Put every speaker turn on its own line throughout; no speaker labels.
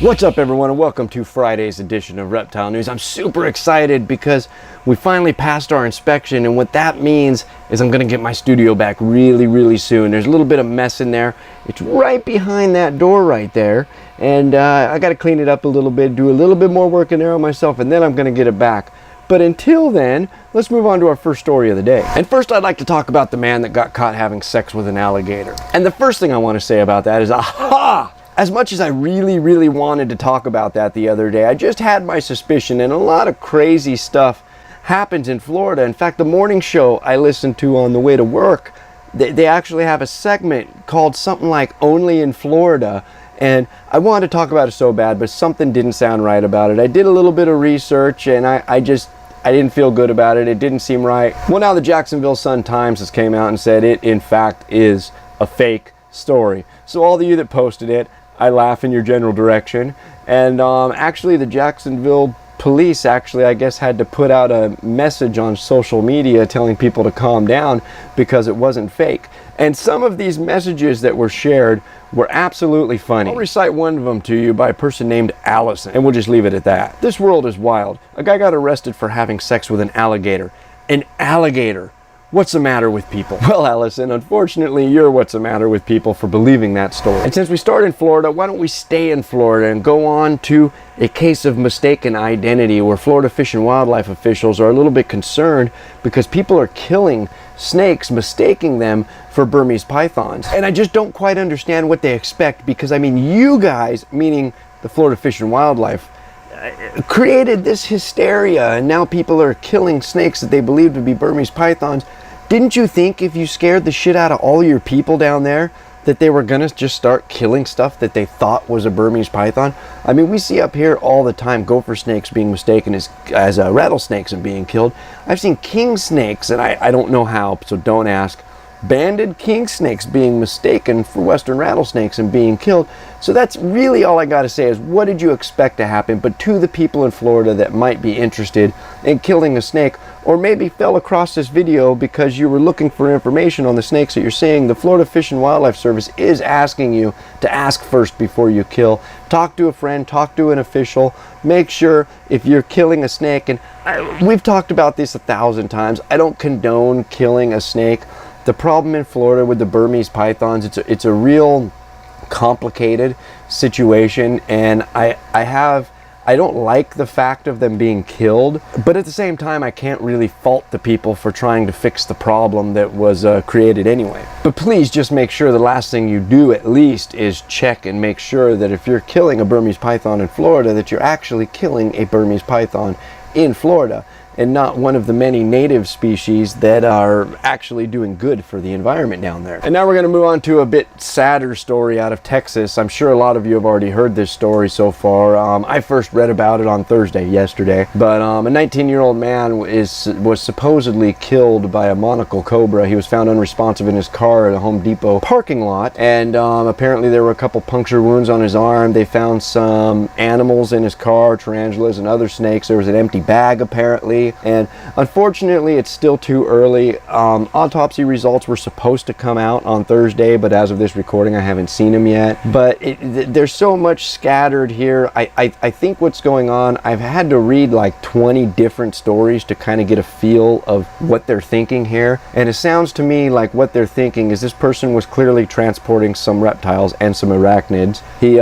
What's up everyone, and welcome to Friday's edition of Reptile News. I'm super excited because we finally passed our inspection, and what that means is I'm gonna get my studio back really soon. There's a little bit of mess in there. It's right behind that door right there, and I gotta clean it up a little bit, do a little bit more work in there on myself, and then I'm gonna get it back. But until then, let's move on to our first story of the day. And first I'd like to talk about the man that got caught having sex with an alligator. And the first thing I want to say about that is, aha! As much as I really wanted to talk about that the other day, I just had my suspicion, and a lot of crazy stuff happens in Florida. In fact, the morning show I listened to on the way to work, they actually have a segment called something like Only in Florida. And I wanted to talk about it so bad, but something didn't sound right about it. I did a little bit of research, and I didn't feel good about it. It didn't seem right. Well, now the Jacksonville Sun-Times has came out and said it, in fact, is a fake story. So all of you that posted it, I laugh in your general direction. And actually the Jacksonville police actually, I guess, had to put out a message on social media telling people to calm down because it wasn't fake. And some of these messages that were shared were absolutely funny. I'll recite one of them to you by a person named Allison, and we'll just leave it at that. This world is wild. A guy got arrested for having sex with an alligator. An alligator. What's the matter with people? Well, Allison, unfortunately, you're what's the matter with people for believing that story. And since we start in Florida, why don't we stay in Florida and go on to a case of mistaken identity where Florida Fish and Wildlife officials are a little bit concerned because people are killing snakes, mistaking them for Burmese pythons. And I just don't quite understand what they expect, because I mean, you guys, meaning the Florida Fish and Wildlife, created this hysteria, and now people are killing snakes that they believe to be Burmese pythons. Didn't you think if you scared the shit out of all your people down there that they were gonna just start killing stuff that they thought was a Burmese python? I mean, we see up here all the time gopher snakes being mistaken as rattlesnakes and being killed. I've seen king snakes, and I don't know how, so don't ask, banded king snakes being mistaken for western rattlesnakes and being killed. So that's really all I got to say is, what did you expect to happen? But to the people in Florida that might be interested in killing a snake, or maybe fell across this video because you were looking for information on the snakes that you're seeing, the Florida Fish and Wildlife Service is asking you to ask first before you kill. Talk to a friend, talk to an official, make sure if you're killing a snake, and we've talked about this 1,000 times, I don't condone killing a snake. The problem in Florida with the Burmese pythons, it's a real complicated situation, and I don't like the fact of them being killed, but at the same time I can't really fault the people for trying to fix the problem that was created anyway. But please just make sure the last thing you do at least is check and make sure that if you're killing a Burmese python in Florida, that you're actually killing a Burmese python in Florida, and not one of the many native species that are actually doing good for the environment down there. And now we're going to move on to a bit sadder story out of Texas. I'm sure a lot of you have already heard this story so far. I first read about it on Thursday, yesterday. But a 19-year-old man was supposedly killed by a monocle cobra. He was found unresponsive in his car at a Home Depot parking lot, and apparently there were a couple puncture wounds on his arm. They found some animals in his car, tarantulas and other snakes. There was an empty bag apparently. And unfortunately, it's still too early. Autopsy results were supposed to come out on Thursday, but as of this recording, I haven't seen them yet. But there's so much scattered here. I think what's going on, I've had to read like 20 different stories to kind of get a feel of what they're thinking here. And it sounds to me like what they're thinking is this person was clearly transporting some reptiles and some arachnids. He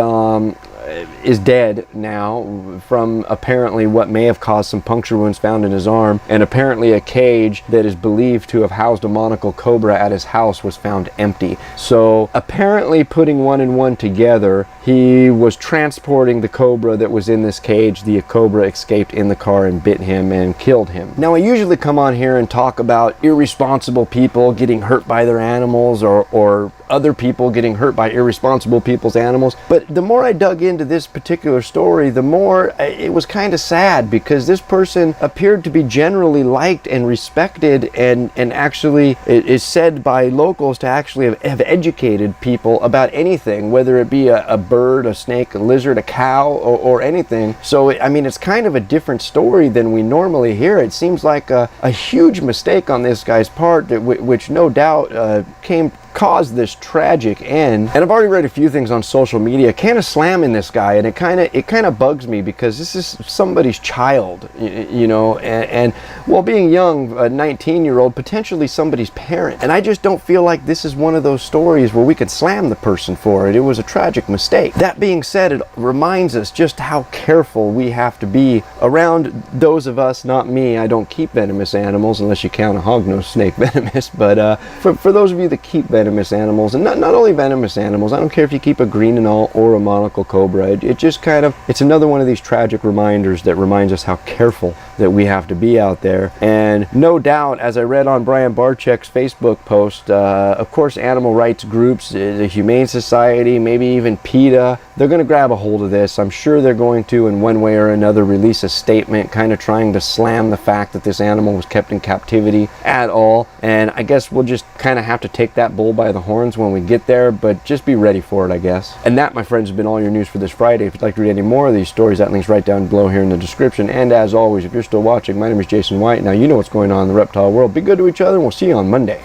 is dead now from apparently what may have caused some puncture wounds found in his arm, and apparently a cage that is believed to have housed a monocle cobra at his house was found empty. So apparently, putting one and one together, he was transporting the cobra that was in this cage. The cobra escaped in the car and bit him and killed him. Now, I usually come on here and talk about irresponsible people getting hurt by their animals, or other people getting hurt by irresponsible people's animals. But the more I dug into this particular story, the more it was kind of sad, because this person appeared to be generally liked and respected, and actually it is said by locals to actually have educated people about anything, whether it be a bird, a snake, a lizard, a cow, or anything. So I mean, it's kind of a different story than we normally hear. It seems like a huge mistake on this guy's part, which no doubt came caused this tragic end. And I've already read a few things on social media kind of slamming this guy, and it kind of bugs me because this is somebody's child, you know, and while being young, a 19-year-old, potentially somebody's parent. And I just don't feel like this is one of those stories where we could slam the person for it. It was a tragic mistake. That being said, it reminds us just how careful we have to be around those of us, not me, I don't keep venomous animals unless you count a hognose snake venomous, but for those of you that keep venomous animals, and not only venomous animals, I don't care if you keep a green and all or a monocle cobra, it just kind of, it's another one of these tragic reminders that reminds us how careful that we have to be out there. And no doubt, as I read on Brian Barczyk's Facebook post, of course animal rights groups, the Humane Society, maybe even PETA, they're going to grab a hold of this. I'm sure they're going to, in one way or another, release a statement kind of trying to slam the fact that this animal was kept in captivity at all. And I guess we'll just kind of have to take that bull by the horns when we get there, but just be ready for it, I guess. And that, my friends, has been all your news for this Friday. If you'd like to read any more of these stories, that link's right down below here in the description. And as always, if you're still watching, my name is Jason White. Now you know what's going on in the reptile world. Be good to each other, and we'll see you on Monday.